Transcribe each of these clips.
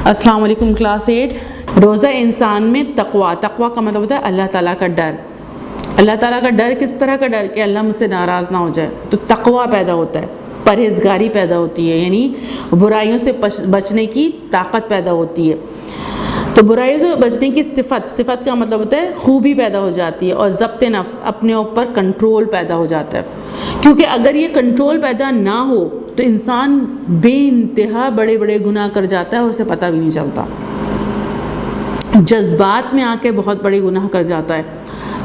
السلام علیکم کلاس 8۔ روزہ انسان میں تقویٰ کا مطلب ہوتا ہے اللہ تعالیٰ کا ڈر۔ اللہ تعالیٰ کا ڈر کس طرح کا ڈر کہ اللہ مجھ سے ناراض نہ ہو جائے، تو تقویٰ پیدا ہوتا ہے، پرہیزگاری پیدا ہوتی ہے، یعنی برائیوں سے بچنے کی طاقت پیدا ہوتی ہے۔ تو برائیوں سے بچنے کی صفت کا مطلب ہوتا ہے خوبی پیدا ہو جاتی ہے، اور ضبط نفس، اپنے اوپر کنٹرول پیدا ہو جاتا ہے۔ کیونکہ اگر یہ کنٹرول پیدا نہ ہو تو انسان بے انتہا بڑے بڑے گناہ کر جاتا ہے، اسے پتہ بھی نہیں چلتا، جذبات میں آ کے بہت بڑے گناہ کر جاتا ہے،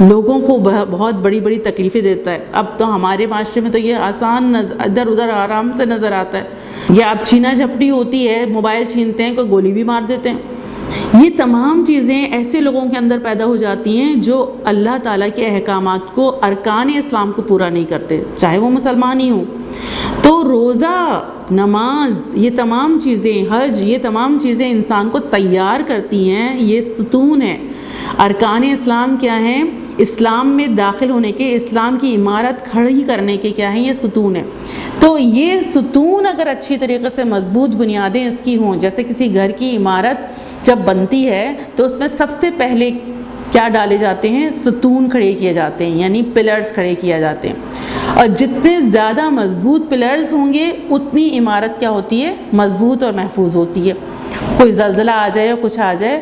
لوگوں کو بہت بڑی بڑی تکلیفیں دیتا ہے۔ اب تو ہمارے معاشرے میں تو یہ آسان ادھر ادھر آرام سے نظر آتا ہے، یا اب چھینا جھپٹی ہوتی ہے، موبائل چھینتے ہیں، کوئی گولی بھی مار دیتے ہیں۔ یہ تمام چیزیں ایسے لوگوں کے اندر پیدا ہو جاتی ہیں جو اللہ تعالیٰ کے احکامات کو، ارکان اسلام کو پورا نہیں کرتے، چاہے وہ مسلمان ہی ہوں۔ تو روزہ، نماز، یہ تمام چیزیں، حج، یہ تمام چیزیں انسان کو تیار کرتی ہیں، یہ ستون ہے۔ ارکان اسلام کیا ہیں؟ اسلام میں داخل ہونے کے، اسلام کی عمارت کھڑی کرنے کے کیا ہیں؟ یہ ستون ہے۔ تو یہ ستون اگر اچھی طریقے سے مضبوط بنیادیں اس کی ہوں، جیسے کسی گھر کی عمارت جب بنتی ہے تو اس میں سب سے پہلے کیا ڈالے جاتے ہیں؟ ستون کھڑے کیے جاتے ہیں، یعنی پلرز کھڑے کیے جاتے ہیں، اور جتنے زیادہ مضبوط پلرز ہوں گے اتنی عمارت کیا ہوتی ہے؟ مضبوط اور محفوظ ہوتی ہے۔ کوئی زلزلہ آ جائے یا کچھ آ جائے،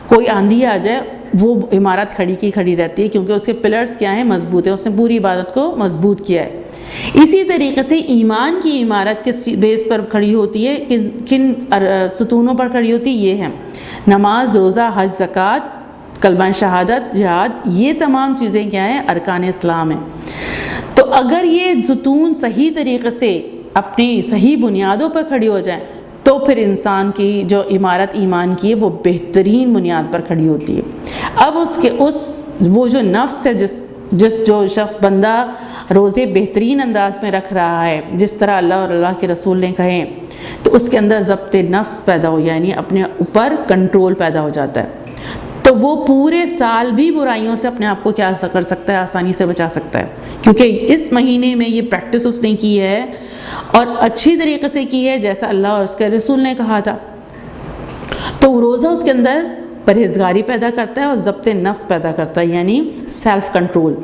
کوئی آندھی آ جائے، وہ عمارت کھڑی کی کھڑی رہتی ہے، کیونکہ اس کے پلرز کیا ہیں؟ مضبوط ہیں، اس نے پوری عبادت کو مضبوط کیا ہے۔ اسی طریقے سے ایمان کی عمارت کس بیس پر کھڑی ہوتی ہے؟ کن ستونوں پر کھڑی ہوتی ہے؟ یہ ہیں نماز، روزہ، حج، زکوٰۃ، کلمہ شہادت، جہاد، یہ تمام چیزیں کیا ہیں؟ ارکان اسلام ہیں۔ تو اگر یہ ستون صحیح طریقے سے اپنی صحیح بنیادوں پر کھڑی ہو جائیں تو پھر انسان کی جو عمارت ایمان کی ہے وہ بہترین بنیاد پر کھڑی ہوتی ہے۔ اب وہ جو نفس ہے، جو شخص بندہ روزے بہترین انداز میں رکھ رہا ہے، جس طرح اللہ اور اللہ کے رسول نے کہیں، تو اس کے اندر ضبط نفس پیدا ہو، یعنی اپنے اوپر کنٹرول پیدا ہو جاتا ہے، تو وہ پورے سال بھی برائیوں سے اپنے آپ کو کیا کر سکتا ہے؟ آسانی سے بچا سکتا ہے، کیونکہ اس مہینے میں یہ پریکٹس اس نے کی ہے اور اچھی طریقے سے کی ہے، جیسا اللہ اور اس کے رسول نے کہا تھا۔ تو روزہ اس کے اندر پرہیزگاری پیدا کرتا ہے اور ضبط نفس پیدا کرتا ہے، یعنی سیلف کنٹرول،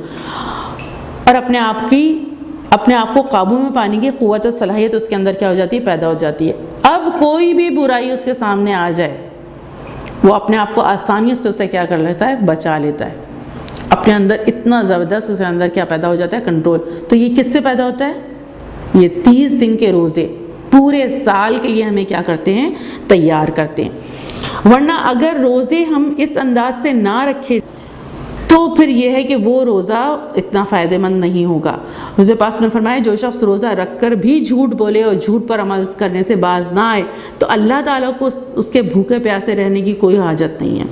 اور اپنے آپ کو قابو میں پانے کی قوت اور صلاحیت اس کے اندر کیا ہو جاتی ہے؟ پیدا ہو جاتی ہے۔ اب کوئی بھی برائی اس کے سامنے آ جائے، وہ اپنے آپ کو آسانی سے اسے کیا کر لیتا ہے؟ بچا لیتا ہے۔ اپنے اندر اتنا زبردست اس کے اندر کیا پیدا ہو جاتا ہے؟ کنٹرول۔ تو یہ کس سے پیدا ہوتا ہے؟ یہ 30 دن کے روزے پورے سال کے لیے ہمیں کیا کرتے ہیں؟ تیار کرتے ہیں۔ ورنہ اگر روزے ہم اس انداز سے نہ رکھے تو پھر یہ ہے کہ وہ روزہ اتنا فائدہ مند نہیں ہوگا۔ حضور پاک نے فرمایا جو شخص روزہ رکھ کر بھی جھوٹ بولے اور جھوٹ پر عمل کرنے سے باز نہ آئے تو اللہ تعالیٰ کو اس کے بھوکے پیاسے رہنے کی کوئی حاجت نہیں ہے۔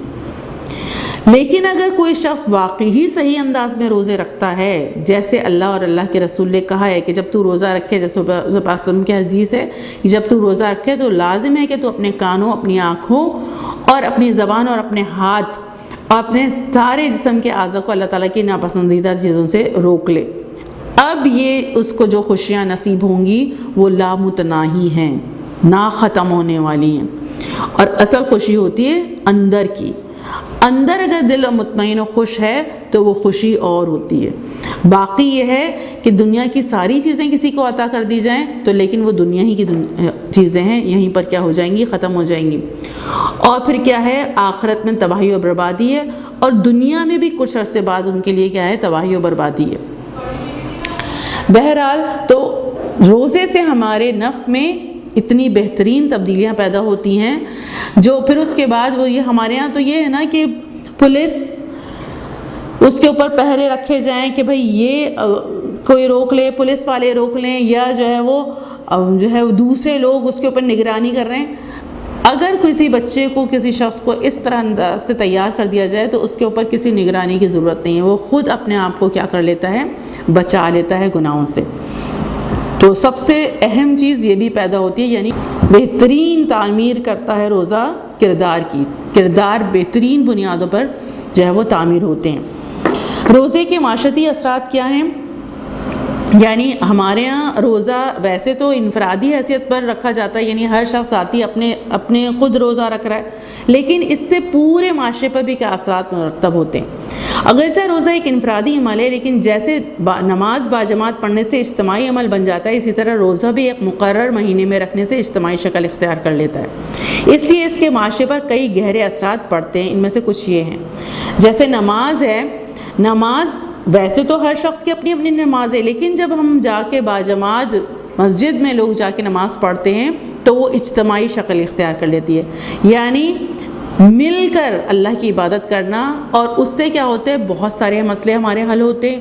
لیکن اگر کوئی شخص واقعی ہی صحیح انداز میں روزے رکھتا ہے، جیسے اللہ اور اللہ کے رسول نے کہا ہے کہ جب تو روزہ رکھے، جیسے حضور پاک کی حدیث ہے کہ جب تو روزہ رکھے تو لازم ہے کہ تو اپنے کانوں، اپنی آنکھوں اور اپنی زبان اور اپنے ہاتھ اور اپنے سارے جسم کے اعضاء کو اللہ تعالیٰ کی ناپسندیدہ چیزوں سے روک لے۔ اب یہ اس کو جو خوشیاں نصیب ہوں گی وہ لامتناہی ہیں، نہ ختم ہونے والی ہیں، اور اصل خوشی ہوتی ہے اندر کی۔ اندر اگر دل مطمئن و خوش ہے تو وہ خوشی اور ہوتی ہے۔ باقی یہ ہے کہ دنیا کی ساری چیزیں کسی کو عطا کر دی جائیں تو لیکن وہ دنیا ہی کی چیزیں ہیں، یہیں پر کیا ہو جائیں گی؟ ختم ہو جائیں گی۔ اور پھر کیا ہے؟ آخرت میں تباہی و بربادی ہے، اور دنیا میں بھی کچھ عرصے بعد ان کے لیے کیا ہے؟ تباہی و بربادی ہے۔ بہرحال تو روزے سے ہمارے نفس میں اتنی بہترین تبدیلیاں پیدا ہوتی ہیں، جو پھر اس کے بعد وہ یہ ہمارے ہاں تو یہ ہے نا کہ پولیس اس کے اوپر پہرے رکھے جائیں کہ بھئی یہ کوئی روک لے، پولیس والے روک لیں، یا جو ہے وہ دوسرے لوگ اس کے اوپر نگرانی کر رہے ہیں۔ اگر کسی بچے کو، کسی شخص کو اس طرح انداز سے تیار کر دیا جائے تو اس کے اوپر کسی نگرانی کی ضرورت نہیں ہے، وہ خود اپنے آپ کو کیا کر لیتا ہے؟ بچا لیتا ہے گناہوں سے۔ تو سب سے اہم چیز یہ بھی پیدا ہوتی ہے، یعنی بہترین تعمیر کرتا ہے روزہ کردار کی، کردار بہترین بنیادوں پر جو ہے وہ تعمیر ہوتے ہیں۔ روزے کے معاشرتی اثرات کیا ہیں؟ یعنی ہمارے یہاں روزہ ویسے تو انفرادی حیثیت پر رکھا جاتا ہے، یعنی ہر شخص ذاتی اپنے خود روزہ رکھ رہا ہے، لیکن اس سے پورے معاشرے پر بھی کیا اثرات مرتب ہوتے ہیں۔ اگرچہ روزہ ایک انفرادی عمل ہے، لیکن جیسے نماز باجماعت پڑھنے سے اجتماعی عمل بن جاتا ہے، اسی طرح روزہ بھی ایک مقرر مہینے میں رکھنے سے اجتماعی شکل اختیار کر لیتا ہے۔ اس لیے اس کے معاشرے پر کئی گہرے اثرات پڑتے ہیں۔ ان میں سے کچھ یہ ہیں، جیسے نماز ہے، نماز ویسے تو ہر شخص کی اپنی اپنی نماز ہے، لیکن جب ہم جا کے باجماعت مسجد میں لوگ جا کے نماز پڑھتے ہیں تو وہ اجتماعی شکل اختیار کر لیتی ہے، یعنی مل کر اللہ کی عبادت کرنا، اور اس سے کیا ہوتے ہیں، بہت سارے مسئلے ہمارے حل ہوتے ہیں،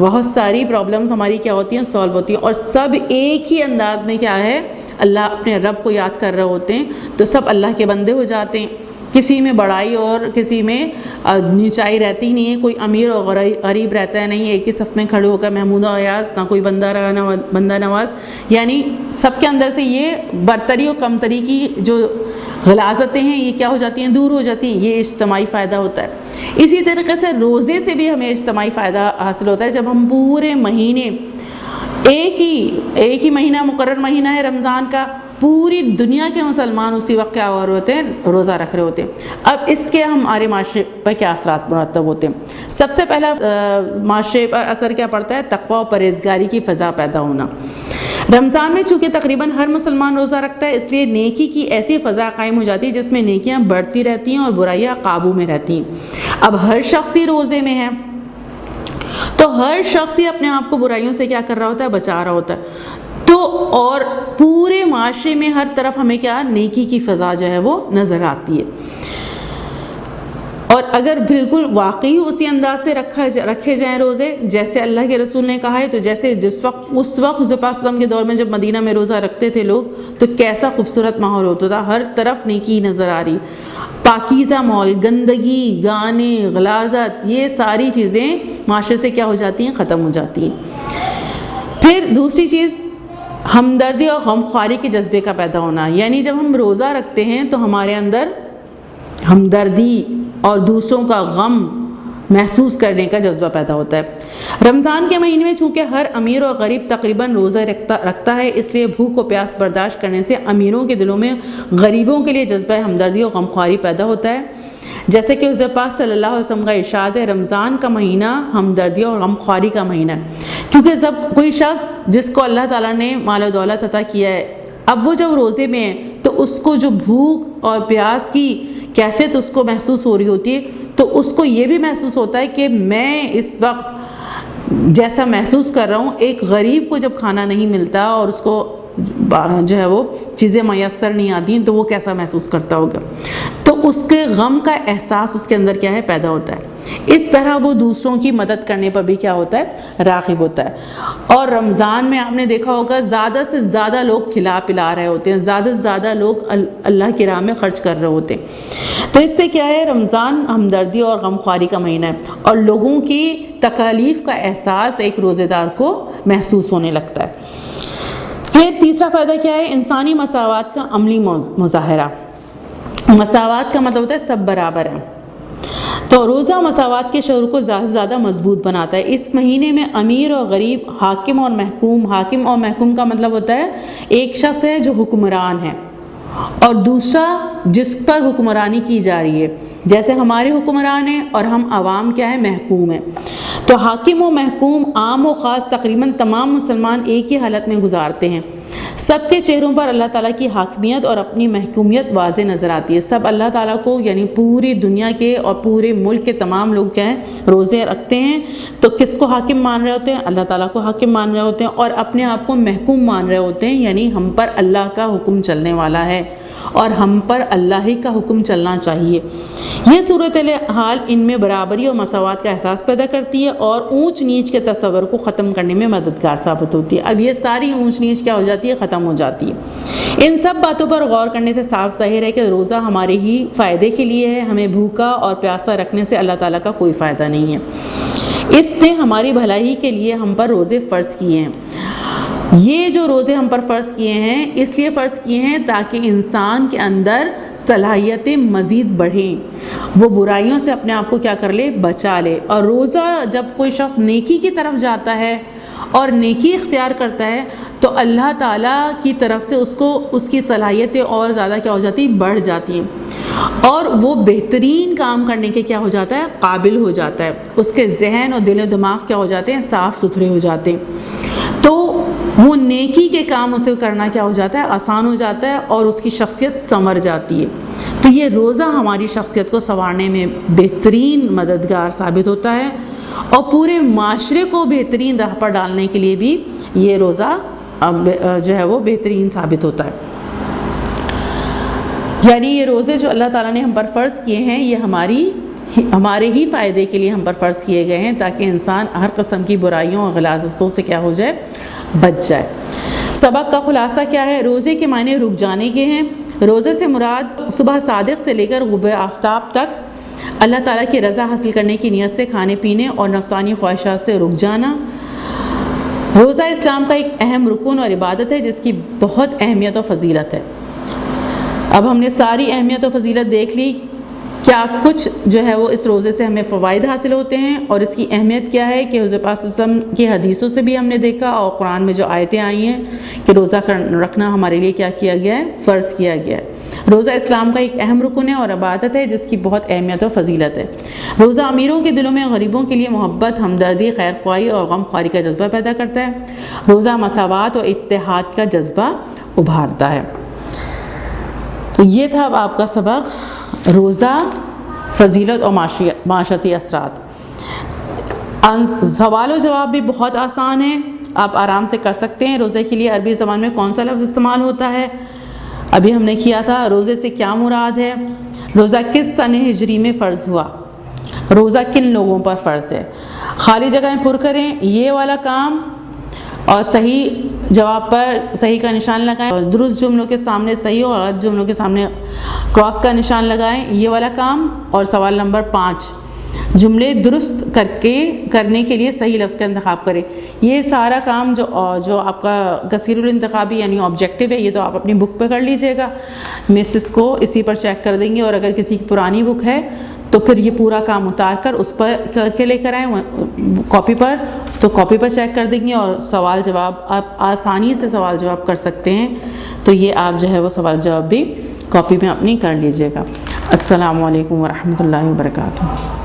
بہت ساری پرابلمز ہماری کیا ہوتی ہیں، سالو ہوتی ہیں، اور سب ایک ہی انداز میں کیا ہے، اللہ اپنے رب کو یاد کر رہے ہوتے ہیں، تو سب اللہ کے بندے ہو جاتے ہیں۔ کسی میں بڑائی اور کسی میں نیچائی رہتی ہی نہیں ہے، کوئی امیر اور غریب رہتا ہے نہیں، ایک ہی صف میں کھڑے ہو کر محمود و ایاز، نہ کوئی بندہ رہا نہ بندہ نواز، یعنی سب کے اندر سے یہ برتری اور کمتری کی جو غلاظتیں ہیں یہ کیا ہو جاتی ہیں، دور ہو جاتی ہیں۔ یہ اجتماعی فائدہ ہوتا ہے۔ اسی طریقے سے روزے سے بھی ہمیں اجتماعی فائدہ حاصل ہوتا ہے، جب ہم پورے مہینے ایک ہی مہینہ، مقرر مہینہ ہے رمضان کا، پوری دنیا کے مسلمان اسی وقت کیا ہو رہے ہوتے ہیں، روزہ رکھ رہے ہوتے ہیں۔ اب اس کے ہمارے معاشرے پر کیا اثرات مرتب ہوتے ہیں؟ سب سے پہلا معاشرے پر اثر کیا پڑتا ہے، تقویٰ و پرہیزگاری کی فضا پیدا ہونا۔ رمضان میں چونکہ تقریباً ہر مسلمان روزہ رکھتا ہے، اس لیے نیکی کی ایسی فضا قائم ہو جاتی ہے جس میں نیکیاں بڑھتی رہتی ہیں اور برائیاں قابو میں رہتی ہیں۔ اب ہر شخص ہی روزے میں ہے تو ہر شخص ہی اپنے آپ کو برائیوں سے کیا کر رہا ہوتا ہے، بچا رہا ہوتا ہے، تو اور پورے معاشرے میں ہر طرف ہمیں کیا نیکی کی فضا جو ہے وہ نظر آتی ہے۔ اور اگر بالکل واقعی اسی انداز سے رکھے جائیں روزے جیسے اللہ کے رسول نے کہا ہے، تو جیسے اس وقت حضور پاک صلی اللہ علیہ وسلم کے دور میں جب مدینہ میں روزہ رکھتے تھے لوگ، تو کیسا خوبصورت ماحول ہوتا تھا، ہر طرف نیکی نظر آ رہی، پاکیزہ ماحول، گندگی، گانے، غلاظت، یہ ساری چیزیں معاشرے سے کیا ہو جاتی ہیں، ختم ہو جاتی ہیں۔ پھر دوسری چیز ہمدردی اور غمخواری کے جذبے کا پیدا ہونا، یعنی جب ہم روزہ رکھتے ہیں تو ہمارے اندر ہمدردی اور دوسروں کا غم محسوس کرنے کا جذبہ پیدا ہوتا ہے۔ رمضان کے مہینے میں چونکہ ہر امیر اور غریب تقریباً روزہ رکھتا ہے، اس لیے بھوک و پیاس برداشت کرنے سے امیروں کے دلوں میں غریبوں کے لیے جذبہ ہمدردی اور غمخواری پیدا ہوتا ہے، جیسے کہ حضور پاک صلی اللہ علیہ وسلم کا ارشاد ہے، رمضان کا مہینہ ہمدردی اور غمخواری کا مہینہ ہے، کیونکہ جب کوئی شخص جس کو اللہ تعالیٰ نے مال و دولت عطا کیا ہے، اب وہ جب روزے میں ہے تو اس کو جو بھوک اور پیاس کی کیفیت اس کو محسوس ہو رہی ہوتی ہے، تو اس کو یہ بھی محسوس ہوتا ہے کہ میں اس وقت جیسا محسوس کر رہا ہوں، ایک غریب کو جب کھانا نہیں ملتا اور اس کو جو ہے وہ چیزیں میسر نہیں آتی ہیں تو وہ کیسا محسوس کرتا ہوگا، تو اس کے غم کا احساس اس کے اندر کیا ہے، پیدا ہوتا ہے۔ اس طرح وہ دوسروں کی مدد کرنے پر بھی کیا ہوتا ہے، راغب ہوتا ہے۔ اور رمضان میں آپ نے دیکھا ہوگا زیادہ سے زیادہ لوگ کھلا پلا رہے ہوتے ہیں، زیادہ سے زیادہ لوگ اللہ کی راہ میں خرچ کر رہے ہوتے ہیں، تو اس سے کیا ہے، رمضان ہمدردی اور غمخواری کا مہینہ ہے اور لوگوں کی تکالیف کا احساس ایک روزے دار کو محسوس ہونے لگتا ہے۔ پھر تیسرا فائدہ کیا ہے، انسانی مساوات کا عملی مظاہرہ۔ مساوات کا مطلب ہوتا ہے سب برابر ہیں، تو روزہ مساوات کے شعور کو زیادہ سے زیادہ مضبوط بناتا ہے۔ اس مہینے میں امیر اور غریب، حاکم اور محکوم کا مطلب ہوتا ہے ایک شخص ہے جو حکمران ہے اور دوسرا جس پر حکمرانی کی جا رہی ہے، جیسے ہمارے حکمران ہیں اور ہم عوام کیا ہے، محکوم ہیں، تو حاکم و محکوم، عام و خاص، تقریباً تمام مسلمان ایک ہی حالت میں گزارتے ہیں۔ سب کے چہروں پر اللہ تعالیٰ کی حاکمیت اور اپنی محکومیت واضح نظر آتی ہے۔ سب اللہ تعالیٰ کو، یعنی پوری دنیا کے اور پورے ملک کے تمام لوگ کیا ہیں، روزے رکھتے ہیں، تو کس کو حاکم مان رہے ہوتے ہیں، اللہ تعالیٰ کو حاکم مان رہے ہوتے ہیں، اور اپنے آپ کو محکوم مان رہے ہوتے ہیں، یعنی ہم پر اللہ کا حکم چلنے والا ہے اور ہم پر اللہ ہی کا حکم چلنا چاہیے۔ یہ صورتحال ان میں برابری اور مساوات کا احساس پیدا کرتی ہے اور اونچ نیچ کے تصور کو ختم کرنے میں مددگار ثابت ہوتی ہے۔ اب یہ ساری اونچ نیچ کیا ہو جاتی ہے، ختم ہو جاتی ہے۔ ان سب باتوں پر غور کرنے سے صاف ظاہر ہے کہ روزہ ہمارے ہی فائدے کے لیے ہے، ہمیں بھوکا اور پیاسا رکھنے سے اللہ تعالیٰ کا کوئی فائدہ نہیں ہے۔ اس نے ہماری بھلائی کے لیے ہم پر روزے فرض کیے ہیں۔ یہ جو روزے ہم پر فرض کیے ہیں اس لیے فرض کیے ہیں تاکہ انسان کے اندر صلاحیتیں مزید بڑھیں، وہ برائیوں سے اپنے آپ کو کیا کر لے، بچا لے۔ اور روزہ جب کوئی شخص نیکی کی طرف جاتا ہے اور نیکی اختیار کرتا ہے تو اللہ تعالیٰ کی طرف سے اس کو اس کی صلاحیتیں اور زیادہ کیا ہو جاتی ہیں، بڑھ جاتی ہیں، اور وہ بہترین کام کرنے کے کیا ہو جاتا ہے، قابل ہو جاتا ہے، اس کے ذہن اور دل و دماغ کیا ہو جاتے ہیں، صاف ستھرے ہو جاتے ہیں، تو وہ نیکی کے کام اسے کرنا کیا ہو جاتا ہے، آسان ہو جاتا ہے، اور اس کی شخصیت سنور جاتی ہے۔ تو یہ روزہ ہماری شخصیت کو سنوارنے میں بہترین مددگار ثابت ہوتا ہے، اور پورے معاشرے کو بہترین راہ پر ڈالنے کے لیے بھی یہ روزہ جو ہے وہ بہترین ثابت ہوتا ہے۔ یعنی یہ روزے جو اللہ تعالیٰ نے ہم پر فرض کیے ہیں، یہ ہمارے ہی فائدے کے لیے ہم پر فرض کیے گئے ہیں، تاکہ انسان ہر قسم کی برائیوں اور غلاظتوں سے کیا ہو جائے، بچ جائے۔ سبق کا خلاصہ کیا ہے؟ روزے کے معنی رک جانے کے ہیں۔ روزے سے مراد صبح صادق سے لے کر غروب آفتاب تک اللہ تعالیٰ کی رضا حاصل کرنے کی نیت سے کھانے پینے اور نفسانی خواہشات سے رک جانا۔ روزہ اسلام کا ایک اہم رکن اور عبادت ہے جس کی بہت اہمیت و فضیلت ہے۔ اب ہم نے ساری اہمیت و فضیلت دیکھ لی، کیا کچھ جو ہے وہ اس روزے سے ہمیں فوائد حاصل ہوتے ہیں اور اس کی اہمیت کیا ہے کہ حضرت پاک صلی اللہ علیہ وسلم کی حدیثوں سے بھی ہم نے دیکھا، اور قرآن میں جو آیتیں آئی ہیں کہ روزہ رکھنا ہمارے لیے کیا کیا گیا ہے، فرض کیا گیا ہے۔ روزہ اسلام کا ایک اہم رکن ہے اور عبادت ہے جس کی بہت اہمیت و فضیلت ہے۔ روزہ امیروں کے دلوں میں غریبوں کے لیے محبت، ہمدردی، خیر خواہی اور غم خواری کا جذبہ پیدا کرتا ہے۔ روزہ مساوات اور اتحاد کا جذبہ ابھارتا ہے۔ تو یہ تھا اب آپ کا سبق، روزہ، فضیلت اور معاشرتی اثرات۔ سوال و جواب بھی بہت آسان ہے، آپ آرام سے کر سکتے ہیں۔ روزے کے لیے عربی زبان میں کون سا لفظ استعمال ہوتا ہے؟ ابھی ہم نے کیا تھا۔ روزے سے کیا مراد ہے؟ روزہ کس سنہ ہجری میں فرض ہوا؟ روزہ کن لوگوں پر فرض ہے؟ خالی جگہیں پر کریں، یہ والا کام، اور صحیح جواب پر صحیح کا نشان لگائیں، اور درست جملوں کے سامنے صحیح اور غلط جملوں کے سامنے کراس کا نشان لگائیں، یہ والا کام۔ اور سوال نمبر 5، جملے درست کرنے کے لیے صحیح لفظ کا انتخاب کریں۔ یہ سارا کام جو آپ کا کثیر الانتخابی یعنی آبجیکٹیو ہے، یہ تو آپ اپنی بک پہ کر لیجئے گا، مس اس کو اسی پر چیک کر دیں گے، اور اگر کسی کی پرانی بک ہے تو پھر یہ پورا کام اتار کر اس پر کر کے لے کر آئیں کاپی پر، تو کاپی پر چیک کر دیں گے، اور سوال جواب آپ آسانی سے سوال جواب کر سکتے ہیں۔ تو یہ آپ جو ہے وہ سوال جواب بھی کاپی میں اپنی کر لیجئے گا۔ السلام علیکم ورحمۃ اللہ وبرکاتہ۔